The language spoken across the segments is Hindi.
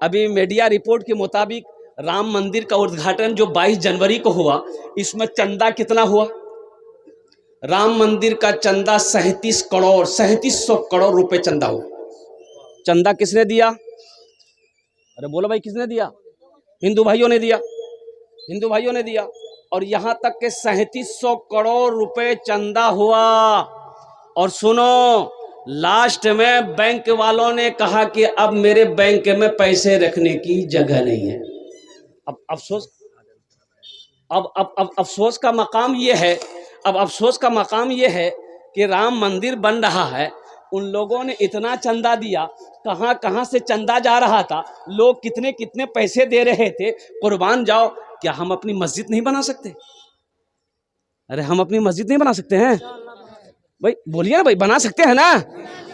अभी मीडिया रिपोर्ट के मुताबिक राम मंदिर का उद्घाटन जो 22 जनवरी को हुआ, इसमें चंदा कितना हुआ? राम मंदिर का चंदा 3700 करोड़ रुपए चंदा हुआ। चंदा किसने दिया? अरे बोलो भाई, किसने दिया? हिंदू भाइयों ने दिया, हिंदू भाइयों ने दिया। और यहां तक के 3700 करोड़ रुपए चंदा हुआ। और सुनो, लास्ट में बैंक वालों ने कहा कि अब मेरे बैंक में पैसे रखने की जगह नहीं है। अब अफसोस, अब अफसोस का मकाम ये है, अब अफसोस का मकाम ये है कि राम मंदिर बन रहा है, उन लोगों ने इतना चंदा दिया, कहां कहां से चंदा जा रहा था, लोग कितने कितने पैसे दे रहे थे। कुर्बान जाओ, क्या हम अपनी मस्जिद नहीं बना सकते? अरे हम अपनी मस्जिद नहीं बना सकते हैं भाई? बोलिए ना भाई, बना सकते हैं ना?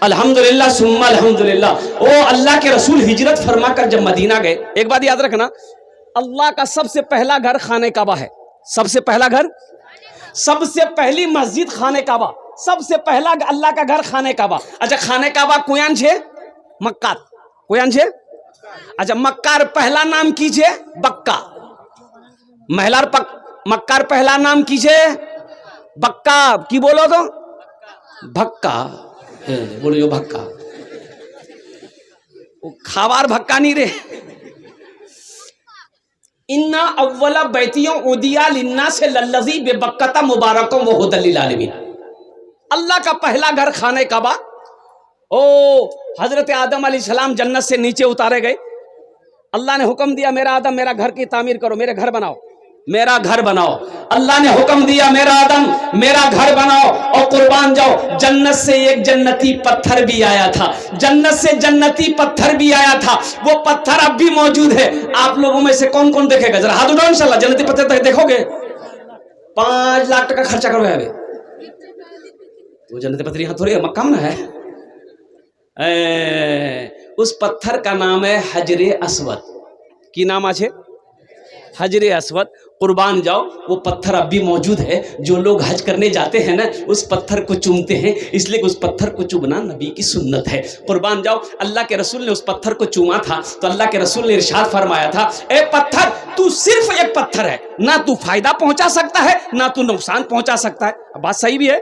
अल्हम्दुलिल्लाह सुम्मा अल्हम्दुलिल्लाह। ओ अल्लाह के रसूल हिजरत फरमा कर जब मदीना गए, एक बात याद रखना, अल्लाह का सबसे पहला घर खाने काबा है। सबसे पहला घर, सबसे पहली मस्जिद खाने काबा, सबसे पहला अल्लाह का घर खाने काबा। अच्छा, खाने काबा कोयान छे? मक्का कोयान छे? अच्छा, मक्कार पहला नाम कीजिए बक्का, महिलार मक्कार पहला नाम कीजिए बक्का। की बोलो तो भक्का, बोलो यो भक्का, खावार भक्का नहीं रे। इन्ना अव्वला बैतियों उदिया लिन्ना से लल्लज़ी बेबक्कता मुबारकों व हुदल लिल आलमीन। अल्लाह का पहला घर खाने काबा। ओ हजरत आदम अलैहिस्सलाम जन्नत से नीचे उतारे गए, अल्लाह ने हुक्म दिया, मेरा आदम मेरा घर की तामीर करो, मेरे घर बनाओ, मेरा घर बनाओ। अल्लाह ने हुक्म दिया, मेरा आदम मेरा घर बनाओ। और कुर्बान जाओ, जन्नत से एक जन्नती पत्थर भी आया था, जन्नत से जन्नती पत्थर भी आया था। वो पत्थर अब भी मौजूद है। आप लोगों में से कौन कौन देखेगा? जरा हाथ उठाओ, इंशाल्लाह जन्नती पत्थर देखोगे। 5 लाख टका खर्चा करो अभी तो जन्नती पत्थर यहाँ थोड़ी मक्का में है। उस पत्थर का नाम है हजरे अस्वद। की नाम आज है? हजरे अस्वद। कुर्बान जाओ, वो पत्थर अब भी मौजूद है। जो लोग हज करने जाते हैं ना, उस पत्थर को चूमते हैं, इसलिए उस पत्थर को चूमना नबी की सुन्नत है। कुर्बान जाओ, अल्लाह के रसूल ने उस पत्थर को चूमा था, तो अल्लाह के रसूल ने इरशाद फरमाया था, ए पत्थर, तू सिर्फ एक पत्थर है, ना तू फायदा पहुंचा सकता है, ना तू नुकसान पहुंचा सकता है। बात सही भी है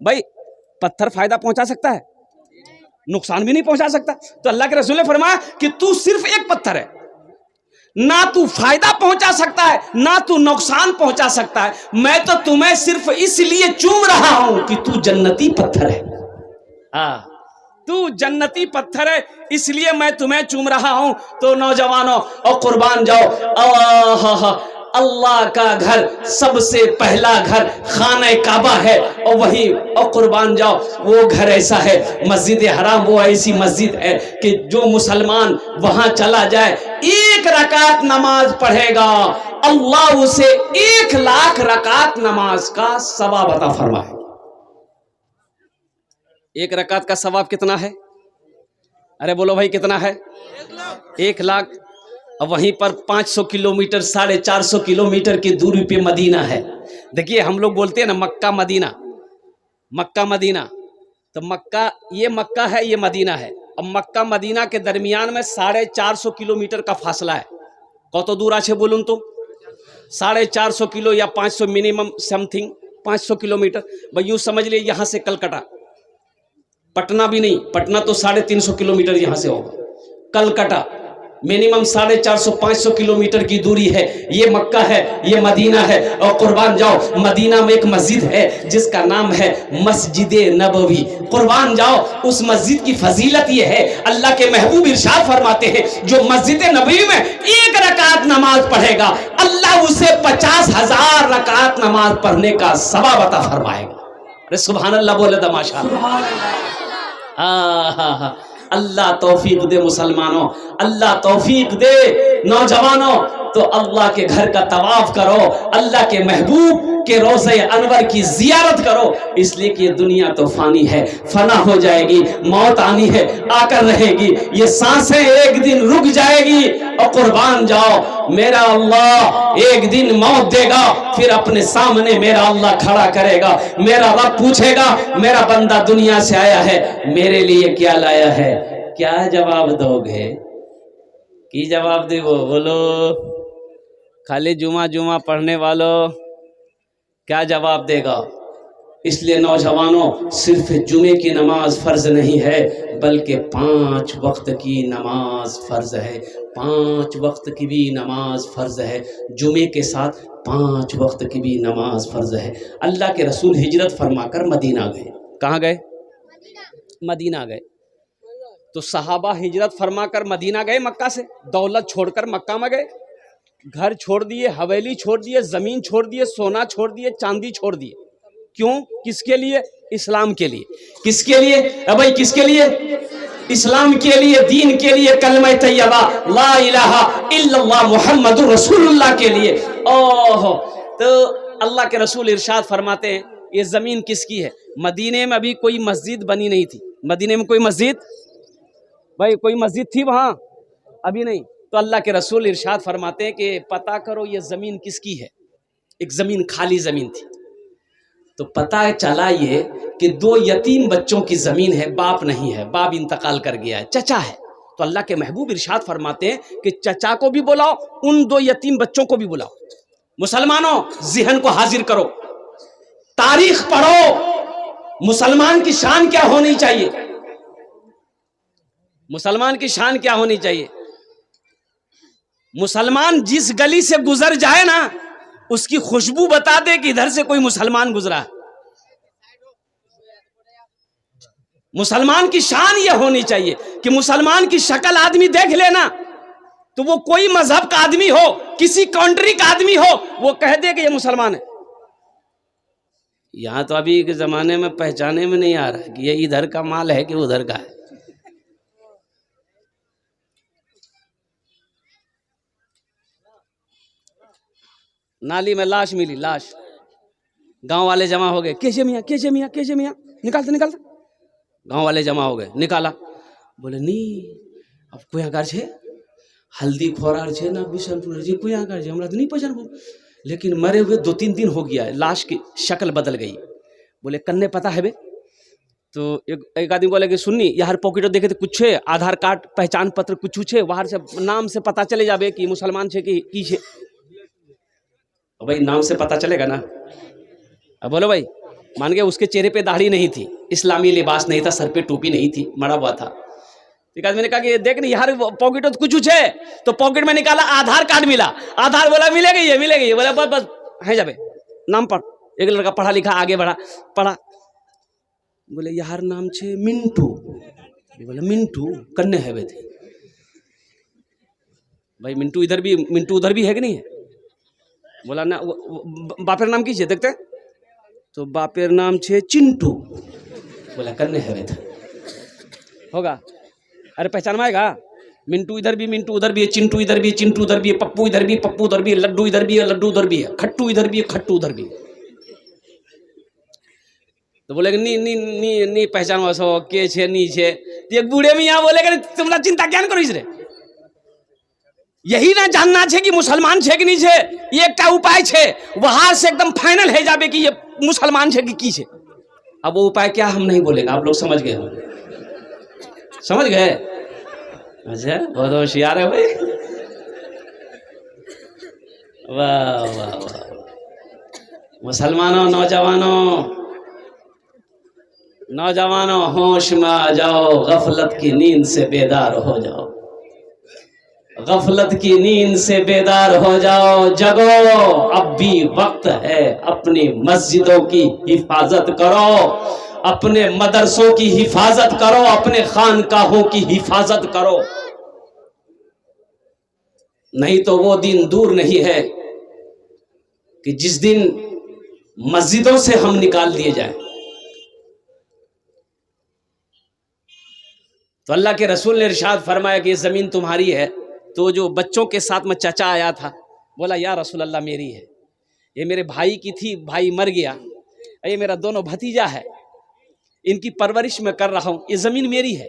भाई, पत्थर फायदा पहुंचा सकता है, नुकसान भी नहीं पहुंचा सकता। तो अल्लाह के रसूल ने फरमाया कि तू सिर्फ एक पत्थर है, ना तू फायदा पहुंचा सकता है, ना तू नुकसान पहुंचा सकता है। मैं तो तुम्हें सिर्फ इसलिए चूम रहा हूं कि तू जन्नती पत्थर है। तू जन्नती पत्थर है, इसलिए मैं तुम्हें चूम रहा हूं। तो नौजवानों, और कुर्बान जाओ, अल्लाह का घर, सबसे पहला घर खाने काबा है। और वही, और कुर्बान जाओ, वो घर ऐसा है, मस्जिद हराम वो ऐसी मस्जिद है कि जो मुसलमान वहां चला जाए, 1 रकात नमाज पढ़ेगा, अल्लाह उसे 1 लाख रकात नमाज का सवाब अता फरमाए। 1 रकात का सवाब कितना है? अरे बोलो भाई, कितना है? 1 लाख। अब वहीं पर 500 किलोमीटर, 450 किलोमीटर की दूरी पे मदीना है। देखिए, हम लोग बोलते हैं ना मक्का मदीना, मक्का मदीना, तो मक्का, ये मक्का है, ये मदीना है। अब मक्का मदीना के दरमियान में 450 किलोमीटर का फासला है। कत दूर आछे बोलून तो? 450 किलो या 500 मिनिमम समथिंग 500 किलोमीटर। भाई यूँ समझ लिए, यहाँ से कलकत्ता, पटना भी नहीं, पटना तो 350 किलोमीटर यहाँ से होगा, कलकत्ता मिनिमम 450-500 किलोमीटर की दूरी है। ये मक्का है, ये मदीना है। और कुर्बान जाओ, मदीना में एक मस्जिद है जिसका नाम है मस्जिद नबवी। कुर्बान जाओ, उस मस्जिद की फजीलत ये है, अल्लाह के महबूब इरशाद फरमाते हैं, जो मस्जिद नबवी में 1 रकात नमाज पढ़ेगा, अल्लाह उसे 50,000 रकात नमाज पढ़ने का सवाब अता फरमाएगा। अरे सुभान अल्लाह बोले तो माशाअल्लाह। अल्लाह तौफीक दे मुसलमानों, अल्लाह तौफीक दे नौजवानों। तो अल्लाह के घर का तवाफ करो, अल्लाह के महबूब के रोज़े अनवर की जियारत करो, इसलिए कि ये दुनिया तो फानी है, फना हो जाएगी, मौत आनी है, आकर रहेगी, ये सांसें एक दिन रुक जाएगी। और कुर्बान जाओ, मेरा अल्लाह एक दिन मौत देगा, फिर अपने सामने मेरा अल्लाह खड़ा करेगा, मेरा रब पूछेगा, मेरा बंदा दुनिया से आया है, मेरे लिए क्या लाया है? क्या जवाब दोगे? की जवाब दे वो बोलो, खाली जुमा जुमा पढ़ने वालों क्या जवाब देगा। इसलिए नौजवानों, सिर्फ जुमे की नमाज फ़र्ज़ नहीं है बल्कि 5 वक्त की नमाज फ़र्ज़ है। 5 वक्त की भी नमाज फ़र्ज़ है। जुमे के साथ 5 वक्त की भी नमाज फ़र्ज़ है। अल्लाह के रसूल हिजरत फरमाकर मदीना गए। कहाँ गए? मदीना गए। तो सहाबा हिजरत फरमाकर मदीना गए मक्का से, दौलत छोड़कर मक्का में गए, घर छोड़ दिए, हवेली छोड़ दिए, ज़मीन छोड़ दिए, सोना छोड़ दिए, चांदी छोड़ दिए। क्यों? किसके लिए? इस्लाम के लिए। किसके लिए? भाई किसके लिए? इस्लाम के लिए, दीन के लिए, कलमा तैयबा ला इलाहा इल्लल्लाह मुहम्मदुर रसूलुल्लाह के लिए। ओह, तो अल्लाह के रसूल इरशाद फरमाते हैं ये ज़मीन किसकी है? मदीने में अभी कोई मस्जिद बनी नहीं थी। मदीने में कोई मस्जिद, भाई कोई मस्जिद थी वहाँ? अभी नहीं। तो अल्लाह के रसूल इरशाद फरमाते हैं कि पता करो ये ज़मीन किसकी है। एक ज़मीन, खाली ज़मीन थी। तो पता चला ये कि 2 यतीम बच्चों की ज़मीन है, बाप नहीं है, बाप इंतकाल कर गया है, चचा है। तो अल्लाह के महबूब इरशाद फरमाते हैं कि चचा को भी बुलाओ, उन 2 यतीम बच्चों को भी बुलाओ। मुसलमानों, ज़हन को हाजिर करो, तारीख पढ़ो। मुसलमान की शान क्या होनी चाहिए? मुसलमान की शान क्या होनी चाहिए? मुसलमान जिस गली से गुजर जाए ना, उसकी खुशबू बता दे कि इधर से कोई मुसलमान गुजरा है। मुसलमान की शान यह होनी चाहिए कि मुसलमान की शक्ल आदमी देख लेना तो वो कोई मजहब का आदमी हो, किसी कंट्री का आदमी हो, वो कह दे कि ये मुसलमान है। यहां तो अभी के जमाने में पहचाने में नहीं आ रहा कि ये इधर का माल है कि उधर का है। नाली में लाश मिली, लाश। गांव वाले जमा हो गए, कैसे मियाँ, कैसे मियाँ, कैसे मियाँ, निकालते निकालते। गांव वाले जमा हो गए, निकाला। बोले नहीं, अब कोई आकार छे, हल्दी खोरार छे ना बिशनपुर जी, कोई आकार छे, हमरा तो नहीं पहचान। लेकिन मरे हुए 2-3 दिन हो गया है, लाश की शक्ल बदल गई। बोले कन्ने पता है बे? तो एक आदमी बोले कि सुननी यार पॉकेट देखे तो कुछ है, आधार कार्ड, पहचान पत्र कुछ है, बाहर से नाम से पता चले जाबे कि मुसलमान छे कि की छे। भाई नाम से पता चलेगा ना। अब बोलो भाई, मान गए उसके चेहरे पे दाढ़ी नहीं थी, इस्लामी लिबास नहीं था, सर पे टोपी नहीं थी, मरा हुआ था। एक आदमी ने कहा कि देख नहीं यार पॉकेट तो कुछ है। तो पॉकेट में निकाला, आधार कार्ड मिला। आधार बोला मिलेगा ये, मिलेगा ये। बोला बस बस है जाबे, नाम पढ़। एक लड़का पढ़ा लिखा आगे बढ़ा, पढ़ा। बोले यार नाम छे मिंटू। बोले मिंटू कन्ने है थे। भाई मिंटू इधर भी, मिंटू उधर भी है कि नहीं है? बोला ना, बापेर नाम की छे देखते? तो बापेर नाम छे चिंटू। बोला कन्ने है थे, होगा। अरे पहचान में आएगा? मिंटू इधर भी, मिंटू उधर भी है, चिंटू इधर भी, चिंटू उधर भी है, पप्पू इधर भी है, पप्पू उधर भी है, लड्डू इधर भी है, लड्डू उधर भी है, खट्टू इधर भी है, खट्टू उधर भी है। तो बोले कि नी नी नी नी पहचान वासो के छे नी छे। तो एक बूढ़े में यहाँ बोले कि तुमरा चिंता क्या करो इसरे, यही ना जानना छे कि मुसलमान छे कि नहीं छे। ये एक उपाय छे, वहां से एकदम फाइनल है जाबे कि ये मुसलमान छे कि की छे। अब वो उपाय क्या हम नहीं बोलेंगे, आप लोग समझ गए, समझ गए? अच्छा, बहुत होशियार है भाई, वाह वाह वाह। मुसलमानों, नौजवानों होश में आ जाओ, गफलत की नींद से बेदार हो जाओ, गफलत की नींद से बेदार हो जाओ, जगो, अब भी वक्त है। अपनी मस्जिदों की हिफाजत करो, अपने मदरसों की हिफाजत करो, अपने खानकाहों की हिफाजत करो। नहीं तो वो दिन दूर नहीं है कि जिस दिन मस्जिदों से हम निकाल दिए जाएं। तो अल्लाह के रसूल ने इरशाद फरमाया कि ये ज़मीन तुम्हारी है। तो जो बच्चों के साथ में चाचा आया था, बोला या रसूल अल्लाह मेरी है, ये मेरे भाई की थी, भाई मर गया, ये मेरा दोनों भतीजा है, इनकी परवरिश मैं कर रहा हूँ, ये ज़मीन मेरी है।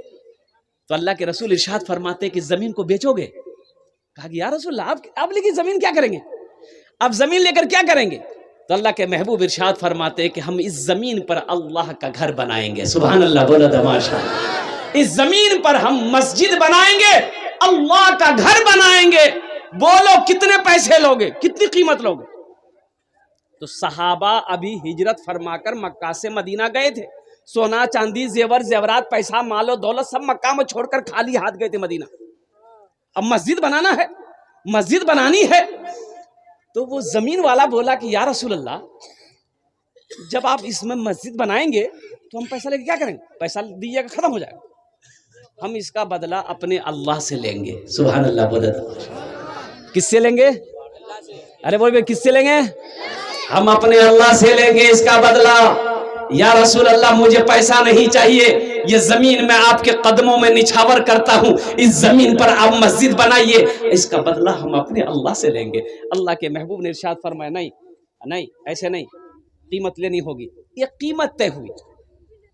तो अल्लाह के रसूल इरशाद फरमाते कि ज़मीन को बेचोगे? कहा कि या रसूल आप लेकिन ज़मीन क्या करेंगे, आप ज़मीन लेकर क्या करेंगे? तो अल्लाह के महबूब इरशाद फरमाते कि हम इस ज़मीन पर अल्लाह का घर बनाएंगे। सुभान अल्लाह, बोलो तमाशा। इस ज़मीन पर हम मस्जिद बनाएंगे अल्लाह का घर बनाएंगे, बोलो कितने पैसे लोगे, कितनी कीमत लोगे? तो सहाबा अभी हिजरत फरमाकर मक्का से मदीना गए थे, सोना चांदी जेवर जेवरात पैसा मालो दौलत सब मक्का में छोड़कर खाली हाथ गए थे मदीना। अब मस्जिद बनाना है, मस्जिद बनानी है। तो वो जमीन वाला बोला कि या रसूल अल्लाह, जब आप इसमें मस्जिद बनाएंगे तो हम पैसा लेके क्या करेंगे? पैसा दीजिएगा, खत्म हो जाएगा, हम इसका बदला अपने अल्लाह से लेंगे। सुभान अल्लाह। बोले किससे लेंगे? अरे बोल, किससे लेंगे? हम अपने अल्लाह से लेंगे इसका बदला। या रसूल अल्लाह, मुझे पैसा नहीं चाहिए, ये जमीन मैं आपके कदमों में निछावर करता हूँ, इस जमीन पर आप मस्जिद बनाइए, इसका बदला हम अपने अल्लाह से लेंगे। अल्लाह के महबूब ने इरशाद फरमाया, नहीं नहीं, ऐसे नहीं, कीमत लेनी होगी। ये कीमत तय हुई,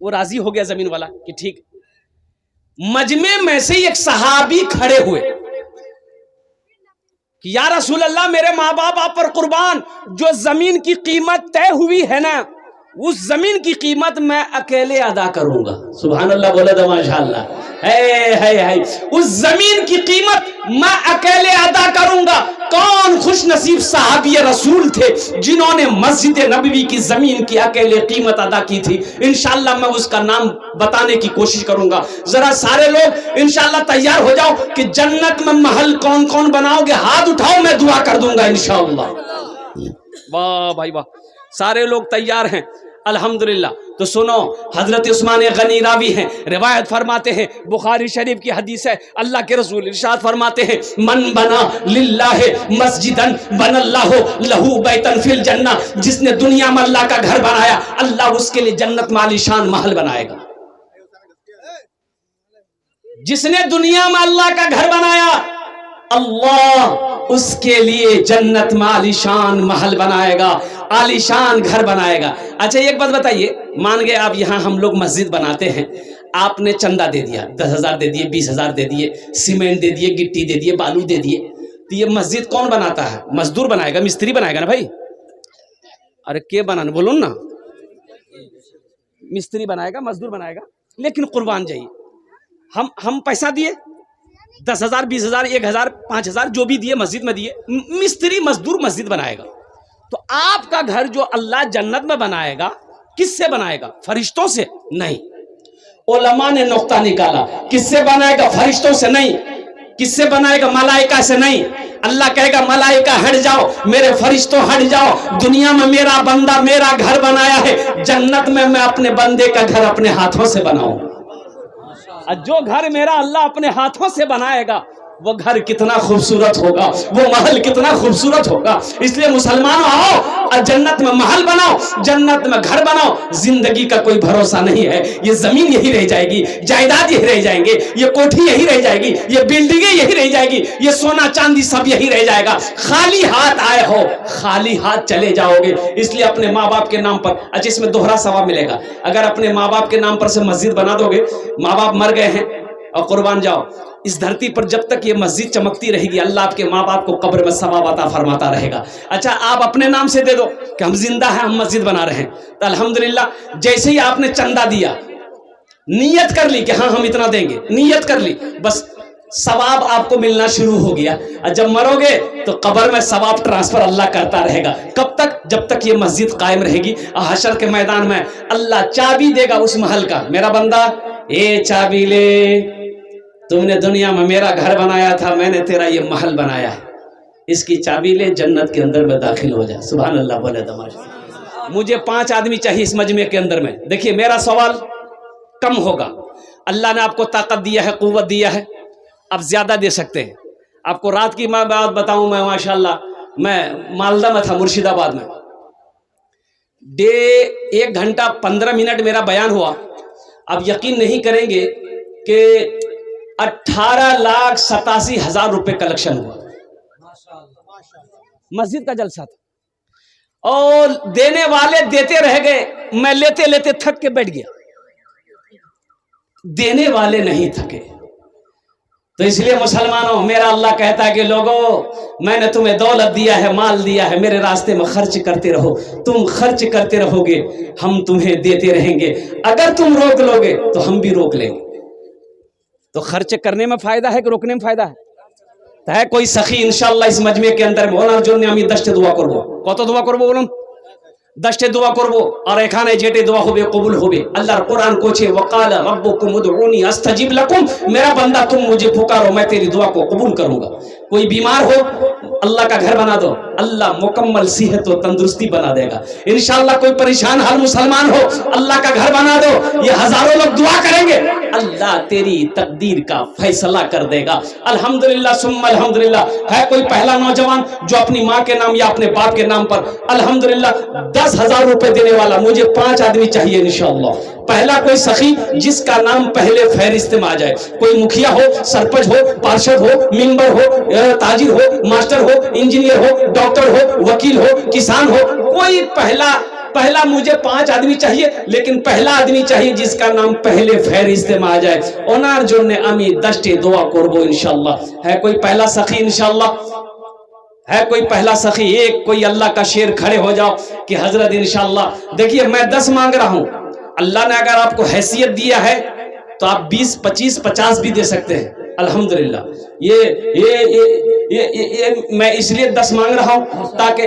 वो राजी हो गया जमीन वाला कि ठीक। मजमे में से एक सहाबी खड़े हुए कि या रसूल अल्लाह, मेरे माँ बाप आप पर कुर्बान, जो जमीन की कीमत तय हुई है ना, उस जमीन की कीमत मैं अकेले अदा करूंगा। सुभान अल्लाह। बोले तो माशाअल्लाह। है उस जमीन की कीमत मैं अकेले अदा करूंगा। कौन खुश नसीब सहाबी रसूल थे जिन्होंने मस्जिद नबवी की जमीन की अकेले कीमत अदा की थी। इंशाअल्लाह मैं उसका नाम बताने की कोशिश करूंगा। जरा सारे लोग इंशाअल्लाह तैयार हो जाओ कि जन्नत में महल कौन कौन बनाओगे, हाथ उठाओ, मैं दुआ कर दूंगा इंशाअल्लाह। वाह भाई वाह, सारे लोग तैयार हैं, अल्हम्दुलिल्लाह। तो सुनो, हजरत उस्मान गनी रावी हैं, रिवायत फरमाते हैं, बुखारी शरीफ की हदीस है, अल्लाह के रसूल इरशाद फरमाते हैं, मन बना लिल्लाह मस्जिदन बनल्लाहु लहू बैतन फिल जन्ना। जिसने दुनिया में अल्लाह का घर बनाया, अल्लाह उसके लिए जन्नत में आलीशान महल बनाएगा। जिसने दुनिया में अल्लाह का घर बनाया, अल्लाह उसके लिए जन्नत में आलीशान महल बनाएगा, आलीशान घर बनाएगा। अच्छा एक बात बताइए, मान गए आप यहाँ हम लोग मस्जिद बनाते हैं, आपने चंदा दे दिया, 10,000 दे दिए, 20,000 दे दिए, सीमेंट दे दिए, गिट्टी दे दिए, बालू दे दिए, तो ये मस्जिद कौन बनाता है? मजदूर बनाएगा, मिस्त्री बनाएगा ना भाई। अरे के बनाना, बोलो ना, मिस्त्री बनाएगा, मजदूर बनाएगा। लेकिन कुर्बान जाइए, हम पैसा दिए, 10,000 20,000 1,000 5,000 जो भी दिए मस्जिद में दिए, मिस्त्री मजदूर मस्जिद बनाएगा। तो आपका घर जो अल्लाह जन्नत में बनाएगा, किससे बनाएगा? फरिश्तों से नहीं। उलमा ने नुक्ता निकाला, किससे बनाएगा? फरिश्तों से नहीं। किससे बनाएगा? मलाइका से नहीं। अल्लाह कहेगा मलाइका हट जाओ, मेरे फरिश्तों हट जाओ, दुनिया में मेरा बंदा मेरा घर बनाया है, जन्नत में मैं अपने बंदे का घर अपने हाथों से बनाऊंगा। जो घर मेरा अल्लाह अपने हाथों से बनाएगा, वो घर कितना खूबसूरत होगा, वो महल कितना खूबसूरत होगा। इसलिए मुसलमानों आओ और जन्नत में महल बनाओ, जन्नत में घर बनाओ। जिंदगी का कोई भरोसा नहीं है, ये जमीन यही रह जाएगी, जायदाद यही रह जाएंगे, ये कोठी यही रह जाएगी, ये बिल्डिंगें यही रह जाएगी, ये सोना चांदी सब यही रह जाएगा। खाली हाथ आए हो, खाली हाथ चले जाओगे। इसलिए अपने माँ बाप के नाम पर, अच्छा इसमें दोहरा सवाब मिलेगा, अगर अपने माँ बाप के नाम पर से मस्जिद बना दोगे, माँ बाप मर गए हैं और कुर्बान जाओ, इस धरती पर जब तक ये मस्जिद चमकती रहेगी, अल्लाह आपके माँ बाप को कब्र में सवाब अता फरमाता रहेगा। अच्छा आप अपने नाम से दे दो कि हम जिंदा हैं, हम मस्जिद बना रहे हैं, तो अल्हम्दुलिल्लाह जैसे ही आपने चंदा दिया, नियत कर ली कि हाँ हम इतना देंगे, नियत कर ली, बस सवाब आपको मिलना शुरू हो गया। और जब मरोगे तो कब्र में सवाब ट्रांसफर अल्लाह करता रहेगा। कब तक? जब तक ये मस्जिद कायम रहेगी। और हशर के मैदान में अल्लाह चाबी देगा उस महल का, मेरा बंदा ये चाबी ले, तुमने दुनिया में मेरा घर बनाया था, मैंने तेरा ये महल बनाया है, इसकी चाबी ले, जन्नत के अंदर में दाखिल हो जा। सुभान अल्लाह। बोले तमाशा। मुझे 5 आदमी चाहिए इस मजमे के अंदर में। देखिए मेरा सवाल कम होगा, अल्लाह ने आपको ताकत दिया है, कुव्वत दिया है, आप ज्यादा दे सकते हैं। आपको रात की मैं बात बताऊं, मैं माशाल्लाह मैं मालदा में था, मुर्शिदाबाद में, 1 घंटा 15 मिनट मेरा बयान हुआ। अब यकीन नहीं करेंगे कि 18,87,000 रुपए कलेक्शन हुआ। मस्जिद का जलसा था और देने वाले देते रह गए, मैं लेते लेते थक के बैठ गया, देने वाले नहीं थके। तो इसलिए मुसलमानों, मेरा अल्लाह कहता है कि लोगों, मैंने तुम्हें दौलत दिया है, माल दिया है, मेरे रास्ते में खर्च करते रहो। तुम खर्च करते रहोगे, हम तुम्हें देते रहेंगे। अगर तुम रोक लोगे तो हम भी रोक लेंगे। तो खर्च करने में फायदा है कि रोकने में फायदा है? तो है कोई सखी इंशाल्लाह इस मजमे के अंदर ওনার জন্য আমি 10টা দোয়া করব। কত দোয়া করব বলুন? 10টা দোয়া করব। আর এখানে যেটা দোয়া হবে কবুল হবে। আল্লাহর কোরআন কোছে ওয়াকালা রব্বুকুম উদউনি আস্তাজিব লাকুম, मेरा बंदा तुम मुझे पुकारो मैं तेरी दुआ को कबूल करूंगा। कोई बीमार हो अल्लाह का घर बना दो, अल्लाह मुकम्मल सेहत और तंदुरुस्ती बना देगा इंशाल्लाह। कोई परेशान हर मुसलमान हो अल्लाह का घर बना दो, ये हजारों लोग दुआ करेंगे, अल्लाह तेरी तकदीर का फैसला कर देगा। अल्हम्दुलिल्लाह सुम्मा अल्हम्दुलिल्लाह। है कोई पहला नौजवान जो अपनी माँ के नाम या अपने बाप के नाम पर अल्हम्दुलिल्लाह 10,000 रुपए देने वाला? मुझे 5 आदमी चाहिए इंशाल्लाह। पहला कोई सखी जिसका नाम पहले फहरिस्त में आ जाए, कोई मुखिया हो, सरपंच हो, पार्षद हो, मेंबर हो, ताजिर हो, मास्टर हो, इंजीनियर हो, डॉक्टर हो, वकील हो, किसान हो, कोई पहला मुझे 5 आदमी चाहिए, लेकिन पहला आदमी चाहिए जिसका नाम पहले फहरिस्त में आ जाए। ओनार जोने आमी 10टे दुआ करबो इंशाल्लाह। है कोई पहला सखी इंशाल्लाह? है कोई पहला सखी? एक कोई अल्लाह का शेर खड़े हो जाओ कि हजरत इंशाल्लाह देखिए मैं 10 मांग रहा हूं, अल्लाह ने अगर आपको हैसियत दिया है तो आप 20, 25, 50 भी दे सकते हैं अल्हम्दुलिल्लाह। ये मैं इसलिए 10 मांग रहा हूं ताकि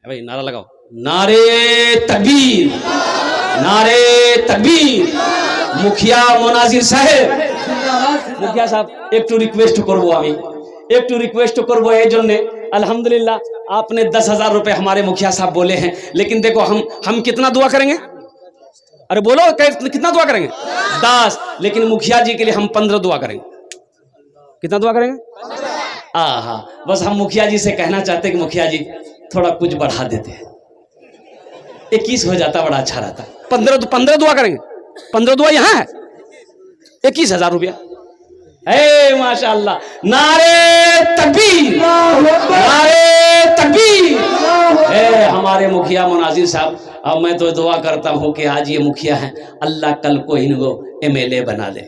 भाई नारा लगाओ, नारे तकबीर, नारे तकबीर। मुखिया मुनाजिर साहेब, मुखिया साहब एक रिक्वेस्ट करबो, আমি একটু রিকোয়েস্ট করবো এই জন্য। अल्हम्दुलिल्लाह आपने 10,000 रुपए हमारे मुखिया साहब बोले हैं, लेकिन देखो हम कितना दुआ करेंगे? अरे बोलो कितना दुआ करेंगे? 10, लेकिन मुखिया जी के लिए हम 15 दुआ करेंगे। कितना दुआ करेंगे? हाँ, बस हम मुखिया जी से कहना चाहते हैं कि मुखिया जी थोड़ा कुछ बढ़ा देते हैं, 21 हो जाता बड़ा अच्छा रहता। 15 दुआ करेंगे। 15 दुआ यहाँ है, 21,000 रुपया। माशाअल्लाह, नारे तकबीर, नारे तकबीर। हमारे मुखिया मुनाजिर साहब, अब मैं तो दुआ करता हूँ कि आज ये मुखिया हैं, अल्लाह कल को इनको MLA बना दे।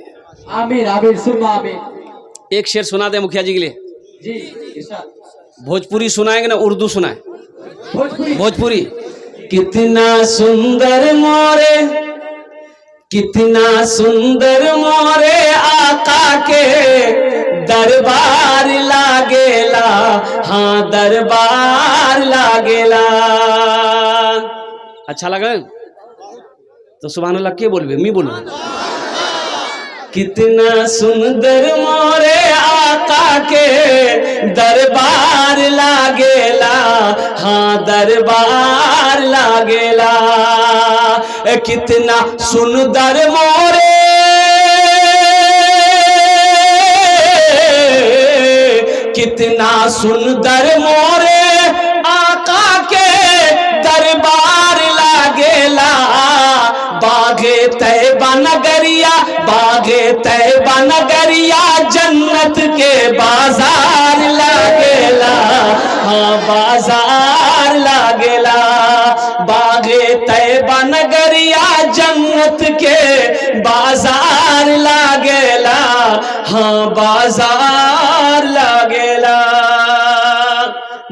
आमीन आमीन सुम्मा आमीन। एक शेर सुना दे मुखिया जी के लिए। जी भोजपुरी सुनाएंगे ना उर्दू सुनाए? भोजपुरी। कितना सुंदर मोरे, कितना सुंदर मोरे आका के दरबार लागेला, हाँ दरबार लागेला। अच्छा लगा तो सुभान अल्लाह के बोलबे? मैं बोलूं? कितना सुंदर मोरे आका के दरबार लागेला, हाँ दरबार लागेला। कितना सुंदर मोरे, कितना सुंदर मोरे आका के दरबार लागेला। बागे तैबा नगरिया, बागे तैबा नगरिया जन्नत के बाजार लागेला, हाँ बाजार लागेला। बागे तैबा नगरिया जन्नत के बाजार लागेला, हाँ बाजार लागेला।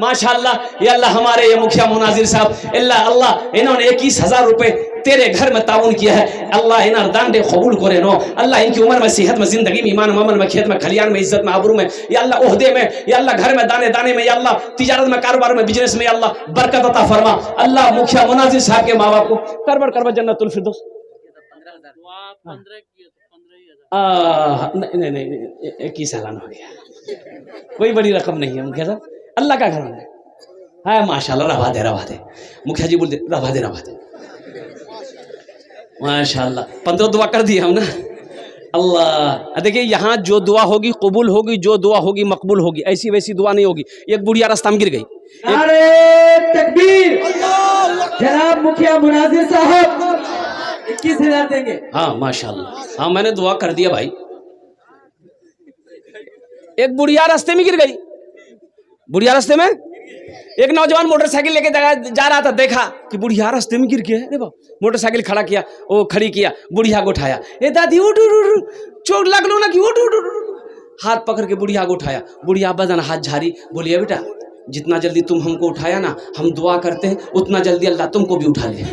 माशाअल्लाह, ये अल्लाह हमारे ये मुखिया मुनाजिर साहब अल्लाह इन्होंने 21,000 रुपए तेरे घर में ताउन किया है। अल्लाह इन्हें दांडे कबूल करे नो। अल्लाह इनकी उम्र में, सेहत में, जिंदगी में, ईमान में, अमल में, खेत में, खलियान में, इज्जत में, आबरू में, या अल्लाह ओहदे में, या अल्लाह घर में, दाने दाने में, या अल्लाह तिजारत में, कारोबार में, बिजनेस में, या अल्लाह बरकत अता फरमा। अल्लाह मुखिया मुनाजिर साहब के माँ बाप को करबट जन्नतुल फिरदौस। नहीं 21 सालाना हो गया, कोई बड़ी रकम नहीं है मुखिया साहब, अल्लाह का घर है। हाँ माशाल्लाह, रवा दे मुखिया जी बोलते रवा दे माशाल्लाह। 15 दुआ कर दिए हम ना। अल्लाह देखिए, यहाँ जो दुआ होगी कबूल होगी, जो दुआ होगी मकबूल होगी, ऐसी वैसी दुआ नहीं होगी। एक बुढ़िया रास्ता में गिर गई। नारे तकबीर। जनाब मुखिया मुनाजिर साहब 21,000 देंगे। हाँ माशाल्लाह, हाँ मैंने दुआ कर दिया भाई। एक बुढ़िया रास्ते में गिर गई। बुढ़िया रास्ते में एक नौजवान मोटरसाइकिल लेके जा रहा था, देखा कि बुढ़िया रास्ते में गिर गया। अरे बाप, मोटरसाइकिल खड़ा किया, वो खड़ी किया, बुढ़िया को उठाया। ए दादी उठ चोट लग लो ना कि उठ। हाथ पकड़ के बुढ़िया को उठाया। बुढ़िया बदन हाथ झारी, बोलिए बेटा जितना जल्दी तुम हमको उठाया ना, हम दुआ करते हैं उतना जल्दी अल्लाह तुमको भी उठा ले।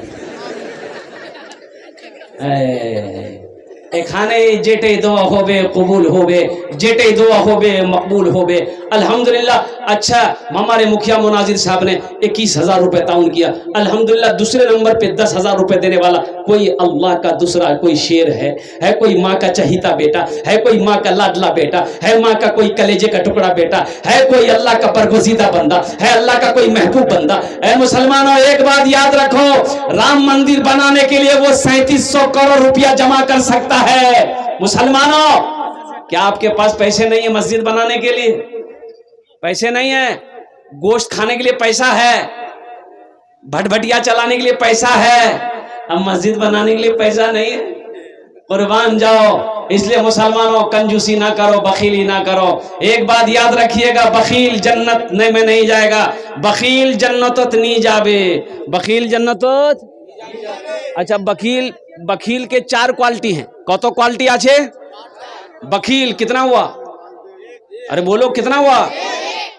এখানে যেটাই দোয়া হবে কবুল হবে, যেটাই দোয়া হবে मकबूल होबे। अल्हम्दुलिल्लाह। अच्छा, हमारे मुखिया मुनाजिर साहब ने 21,000 रुपए ताउन किया। अल्हम्दुलिल्लाह। दूसरे नंबर पे 10,000 रुपए देने वाला कोई अल्लाह का दूसरा कोई शेर है कोई माँ का चहीता बेटा, है कोई माँ का लाडला बेटा, है माँ का कोई कलेजे का टुकड़ा बेटा, है कोई अल्लाह का बरगुज़ीदा बंदा, है अल्लाह का कोई महबूब बंदा। ऐ मुसलमानों, एक बात याद रखो, राम मंदिर बनाने के लिए वो 3700 करोड़ रुपया जमा कर सकता है। मुसलमानों, क्या आपके पास पैसे नहीं है मस्जिद बनाने के लिए? पैसे नहीं है। गोश्त खाने के लिए पैसा है, भटभटिया चलाने के लिए पैसा है, अब मस्जिद बनाने के लिए पैसा नहीं है। कुर्बान जाओ। इसलिए मुसलमानों, कंजूसी ना करो, बखीली ना करो। एक बात याद रखिएगा, बखील जन्नत में नहीं जाएगा, बखील जन्नतत नहीं जाबे। बखील जन्नतत। अच्छा, बखील के 4 क्वालिटी हैं। कत क्वालिटी आछे? बखील कितना हुआ? अरे बोलो कितना हुआ?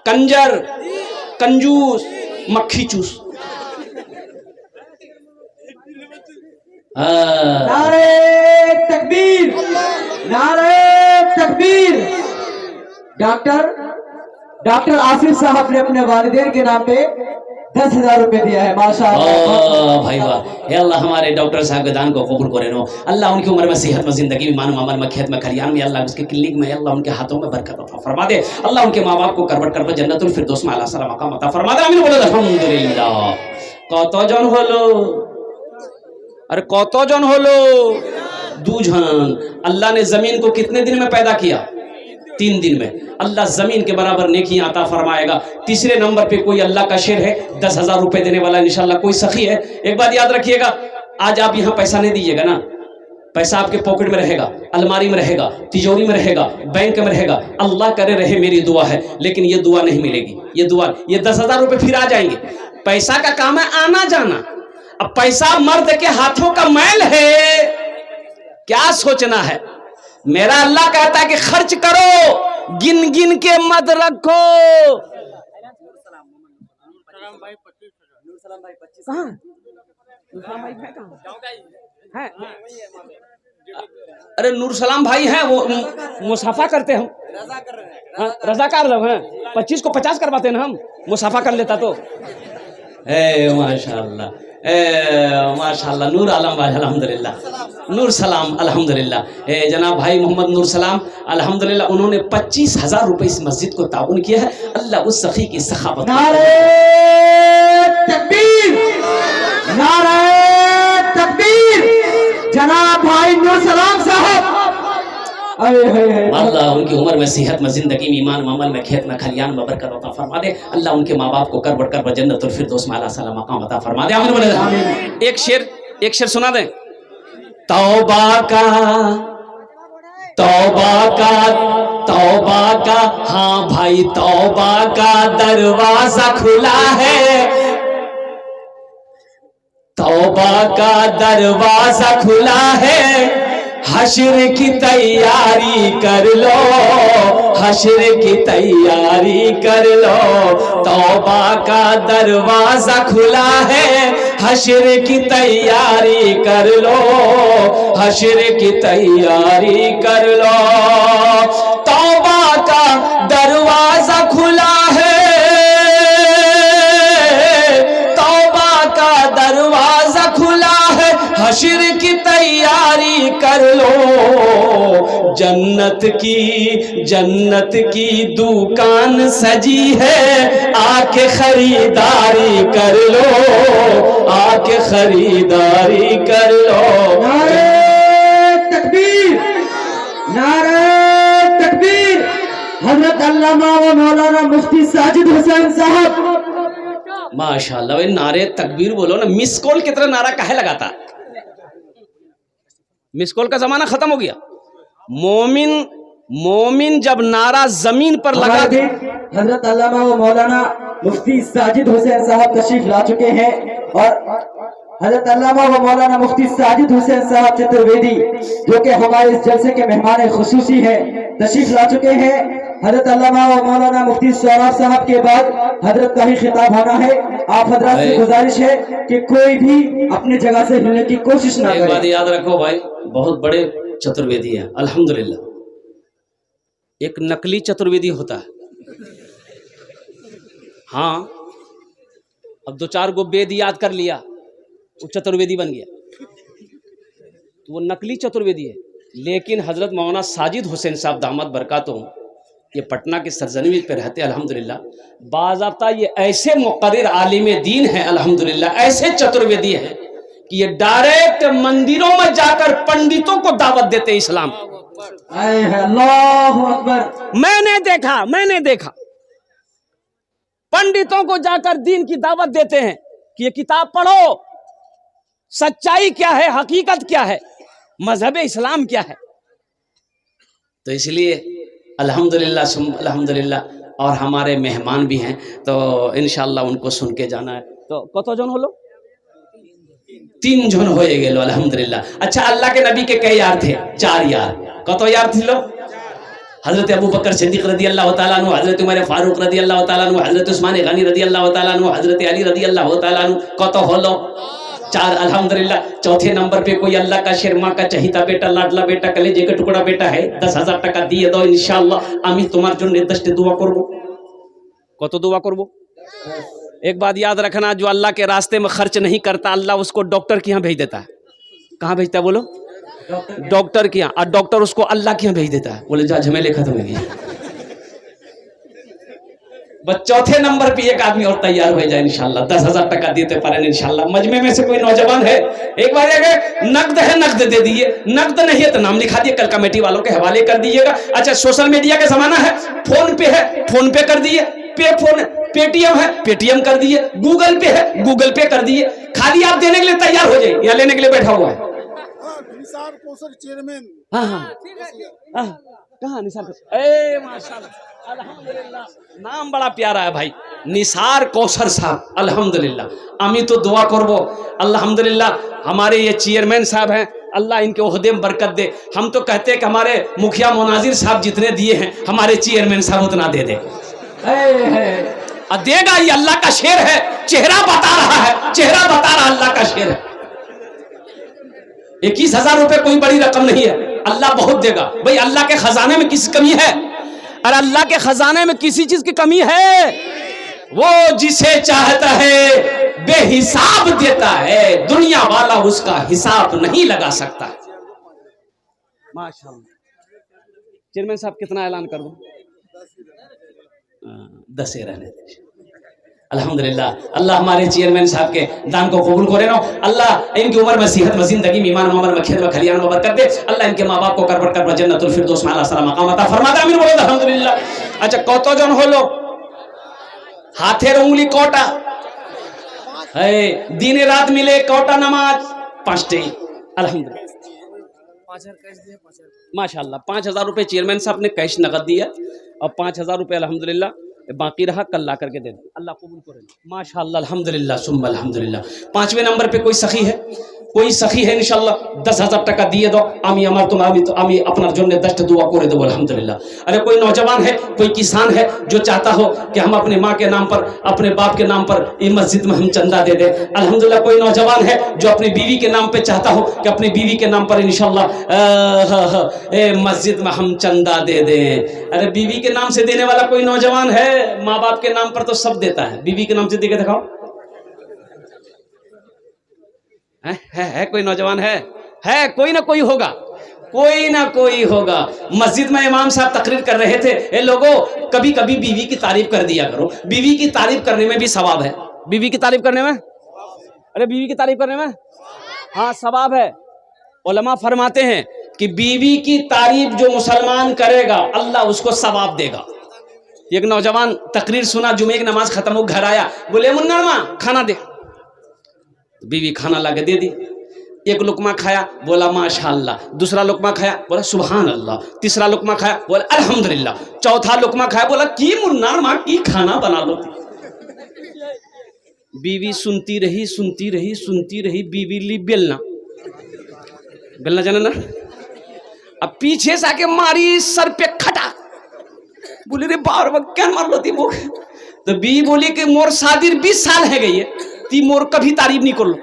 कंजर, कंजूस, मक्खी चूस। नारे तकबीर, नारे तकबीर। डॉक्टर आसिफ साहब ने अपने वालिदैन के नाम पे 10,000 रुपए दिया है। माशाअल्लाह भाई वाह। हे अल्लाह, हमारे डॉक्टर साहब के दान को कबूल करे नो। अल्लाह उनकी उम्र में, सेहत में, जिंदगी में, मानो अमल में, खेत में, खलियान में, अल्लाह उसके क्लिनिक में, अल्लाह उनके हाथों में बरकत अता फरमा दे। अल्लाह उनके माँ बाप को करबट जन्नतुल फिरदौस में आला सलाम मकाम अता फरमा दे। आमीन बोलो अल्हम्दुलिल्लाह। कतजन हलो? अरे कतजन हलो? 2 जन। अल्लाह ने जमीन को कितने दिन में पैदा किया? 3 दिन में। अल्लाह जमीन के बराबर नेकियां अता फरमाएगा। तीसरे नंबर पे कोई अल्लाह का शेर है, 10,000 रुपए देने वाला इंशाल्लाह कोई सखी है। एक बात याद रखिएगा, आज आप यहाँ पैसा नहीं दीजिएगा ना, पैसा आपके पॉकेट में रहेगा, अलमारी में रहेगा, तिजोरी में रहेगा, बैंक में रहेगा। अल्लाह करे रहे, मेरी दुआ है, लेकिन ये दुआ नहीं मिलेगी। ये 10,000 रुपए फिर आ जाएंगे। पैसा का काम है आना जाना। अब पैसा मर्द के हाथों का मैल है, क्या सोचना है? मेरा अल्लाह कहता है कि खर्च करो, गिन गिन के मत रखो। अरे नूर सलाम भाई हैं, वो मुसाफा करते हम, रजाकार लोग हैं। 25 को 50 करवाते हैं ना हम, मुसाफा कर लेता तो। माशाल्लाह, माशाल्लाह। नूर आलम भाई अल्हम्दुलिल्लाह, नूर सलाम अल्हम्दुलिल्लाह। जनाब भाई मोहम्मद नूर सलाम अल्हम्दुलिल्लाह, उन्होंने 25,000 रुपए इस मस्जिद को ताउन किया है। अल्लाह उस सखी की सखावत। नारे तकबीर, नारे तकबीर। जनाब भाई नूर सलाम साहब, अल्लाह उनकी उम्र में, सेहत में, जिंदगी में, ईमान में, अमल में, खेत में, खलियान में बरकत अता फरमा दे। अल्लाह उनके माँ बाप को कर जन्नतुल फिरदौस में आला सलाम मकाम अता फरमा दे। आमीन। एक शेर सुना दे। तौबा का, हाँ भाई, तौबा का दरवाजा खुला है, तौबा का दरवाजा खुला है। हश्र की तैयारी कर लो, हश्र की तैयारी कर लो। तौबा का दरवाजा खुला है, हश्र की तैयारी कर लो, हश्र की तैयारी कर लो। तौबा का दरवाजा खुला है, तौबा का दरवाजा खुला है, हश्र की तैयारी कर लो। जन्नत की दुकान सजी है, आके खरीदारी कर लो, आके खरीदारी कर लो। नारे तकबीर, नारे तकबीर। हजरत अल्लामा व मौलाना मुफ्ती साजिद हुसैन साहब। माशाल्लाह, नारे तकबीर बोलो ना। मिस कॉल की तरह नारा काहे लगाता? मिस कॉल का जमाना खत्म हो गया। मोमिन जब नारा जमीन पर लगा दे। हजरत अल्लामा व मौलाना मुफ्ती साजिद हुसैन साहब तशरीफ ला चुके हैं और हजरत अल्लामा व मौलाना मुफ्ती साजिद हुसैन साहब चतुर्वेदी जो कि हमारे इस जलसे के मेहमान खुसूसी हैं, तशरीफ ला चुके हैं। हजरत अल्लामा व मौलाना मुफ्ती सौराब साहब के बाद हजरत का ही खिताब होना है। आप हजरत से गुजारिश है कि कोई भी अपनी जगह से हिलने की कोशिश ना एक करे। बात याद रखो भाई, बहुत बड़े चतुर्वेदी है अल्हम्दुलिल्लाह। एक नकली चतुर्वेदी होता है, हाँ, अब 2-4 गो वेद याद कर लिया, वो चतुर्वेदी बन गया, तो वो नकली चतुर्वेदी है। लेकिन हजरत मौलाना साजिद हुसैन साहब दामद बरकातुहू, ये पटना के सरजमी पे रहते अल्हम्दुलिल्लाह। बाज़ाब्ता ये ऐसे मुक़र्रिर आलिम दीन है अल्हम्दुलिल्लाह, ऐसे चतुर्वेदी हैं कि ये डायरेक्ट मंदिरों में जाकर पंडितों को दावत देते इस्लाम। अल्लाहु अकबर। मैंने देखा पंडितों को जाकर दीन की दावत देते हैं कि ये किताब पढ़ो, सच्चाई क्या है, हकीकत क्या है, मजहब इस्लाम क्या है। तो इसलिए अल्हम्दुलिल्लाह अल्हम्दुलिल्लाह, और हमारे मेहमान भी हैं, तो इंशाअल्लाह उनको सुन के जाना है। तो कत जन हलो? 3 जन हो गेलो अल्हम्दुलिल्लाह। अच्छा, अल्लाह के नबी के कई यार थे? 4 यार। कत यार थी लो? हजरत अबू बकर सिद्दीक रदी अल्लाह ताला अन्हु, हजरत उमर फारूक रदी अल्लाह ताला अन्हु, हजरत उस्मान गनी रदी अल्लाह ताला अन्हु, हजरत अली रदी अल्लाह ताला अन्हु। कत होलो? 4 अल्हम्दुलिल्लाह। चौथे नंबर पे कोई अल्लाह का शेर, माँ का चहिता बेटा, लाडला बेटा, कलेजे का टुकड़ा बेटा है, 10,000 टाका दिए दो इंशाअल्लाह, आमी तुम्हार जो निर्दिष्ट दुआ करबो। कत दुआ करबो? एक बात याद रखना, जो अल्लाह के रास्ते में खर्च नहीं करता, अल्लाह उसको डॉक्टर के यहाँ भेज देता है। कहाँ भेजता है बोलो? डॉक्टर के यहाँ। और डॉक्टर उसको अल्लाह के यहाँ भेज देता है, बोले जा झमेले खत्म हो गए। बस चौथे नंबर पे एक आदमी और तैयार हो जाए इंशाल्लाह, 10,000 टाका देते पारे इंशाल्लाह। मजमे में से कोई नौजवान है, एक बार अगर नकद है नकद दे दिए, नकद नहीं है तो नाम लिखा दिए, कल कमेटी वालों के हवाले कर दीजिएगा। अच्छा, सोशल मीडिया का जमाना है, फोन पे है, फोन पे कर दिए, पेटीएम है, पेटीएम कर दिए, गूगल पे है, गूगल पे कर दिए। खाली आप देने के लिए तैयार हो जाए या लेने के लिए बैठा हुआ है? निसार कौसर चेयरमैन। हाँ, कहाँ निसार? ए माशाल्लाह, अल्हम्दुलिल्लाह, नाम बड़ा प्यारा है भाई, निसार कौसर साहब अल्हम्दुलिल्लाह। आमी तो दुआ करबो अल्हम्दुलिल्लाह। हमारे ये चेयरमैन साहब हैं, अल्लाह इनके ओहदे में बरकत दे। हम तो कहते हैं कि हमारे मुखिया मुनाजिर साहब जितने दिए हैं, हमारे चेयरमैन साहब उतना दे दे। देगा, ये अल्लाह का शेर है, चेहरा बता रहा है, चेहरा बता रहा अल्लाह का शेर है। 21,000 रुपए कोई बड़ी रकम नहीं है, अल्लाह बहुत देगा भाई। अल्लाह के खजाने में किसी कमी है? और अल्लाह के खजाने में किसी चीज की कमी है? वो जिसे चाहता है बेहिसाब देता है, दुनिया वाला उसका हिसाब नहीं लगा सकता। माशाअल्लाह। चेयरमैन साहब कितना ऐलान कर दूं? 10 रहने दे अल्हम्दुलिल्लाह। अल्लाह हमारे चेयरमैन साहब के दान को कबूल करे ना। अल्लाह इनकी उम्र में, सेहत में, जिंदगी में, ईमान में, खेत में, खलियान में बरकत दे। अल्लाह इनके माँ बाप को कर जन्नतुल फिरदौस में आला सलाम मकाम अता फरमा दे। आमीन बोलो अल्हम्दुलिल्लाह। अच्छा, कत जन हलो? हाथेर उंगली कोटा है, दिन रात मिले कोटा नमाज 5 अल्हम्दुलिल्लाह। माशाअल्लाह। 5,000 रुपए चेयरमैन साहब ने कैश नकद दिया और 5,000 रुपए अल्हम्दुलिल्लाह बाकी रहा, कल ला करके दे दे। अल्लाह कबूल करे माशाअल्लाह अल्हम्दुलिल्लाह सुम्मा अल्हम्दुलिल्लाह। 5वें नंबर पे कोई सखी है? कोई सखी है इंशाल्लाह? 10,000 टाका दिए दो, आमी अमर तुम आमी अपना जो निर्दिष्ट दुआ करे दो अल्हम्दुलिल्लाह। अरे कोई नौजवान है, कोई किसान है जो चाहता हो कि हम अपने माँ के नाम पर, अपने बाप के नाम पर ये मस्जिद में हम चंदा दे दे अल्हम्दुलिल्लाह। कोई नौजवान है जो अपनी बीवी के नाम पे चाहता हो कि अपनी बीवी के नाम पर इंशाल्लाह मस्जिद में हम चंदा दे दें। अरे बीवी के नाम से देने वाला कोई नौजवान है? माँ बाप के नाम पर तो सब देता है, बीवी के नाम से दे के दिखाओ। है कोई नौजवान? है कोई ना कोई होगा, कोई ना कोई होगा। मस्जिद में इमाम साहब तकरीर कर रहे थे, ए लोगों कभी कभी बीवी की तारीफ कर दिया करो। बीवी की तारीफ करने में भी सवाब है। बीवी की तारीफ करने में, अरे बीवी की तारीफ करने में हाँ सवाब है। उलमा फरमाते हैं कि बीवी की तारीफ जो मुसलमान करेगा अल्लाह उसको सवाब देगा। एक नौजवान तकरीर सुना, जुमे की नमाज खत्म हो, घर आया, बोले मुन्ना माँ खाना दे। बीवी खाना ला के दे दी। एक लुकमा खाया, बोला माशाअल्लाह। दूसरा लुकमा खाया, बोला सुभान अल्लाह। तीसरा लुकमा खाया, बोला अल्हम्दुलिल्लाह। चौथा लुकमा खाया, बोला की मुन्ना माँ की खाना बना लो। बीवी सुनती रही सुनती रही सुनती रही, बीवी ली बेलना, बेलना जाना ना, अब पीछे से आके मारी सर पे खटा, बोले रे बार बार क्या मार लो ती मोक। तो बीवी बोली कि मोर शादी 20 साल है गई है, ती मोर कभी तारीफ नहीं कर लो,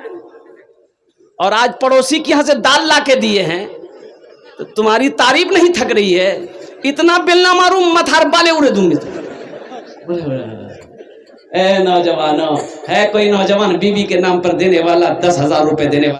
और आज पड़ोसी के यहाँ से दाल ला के दिए हैं तो तुम्हारी तारीफ नहीं थक रही है, इतना बेलना मारूं मथार बाले उड़े दूंगी। ए नौजवानों, है कोई नौजवान बीवी के नाम पर देने वाला 10,000 रुपए देने वाला?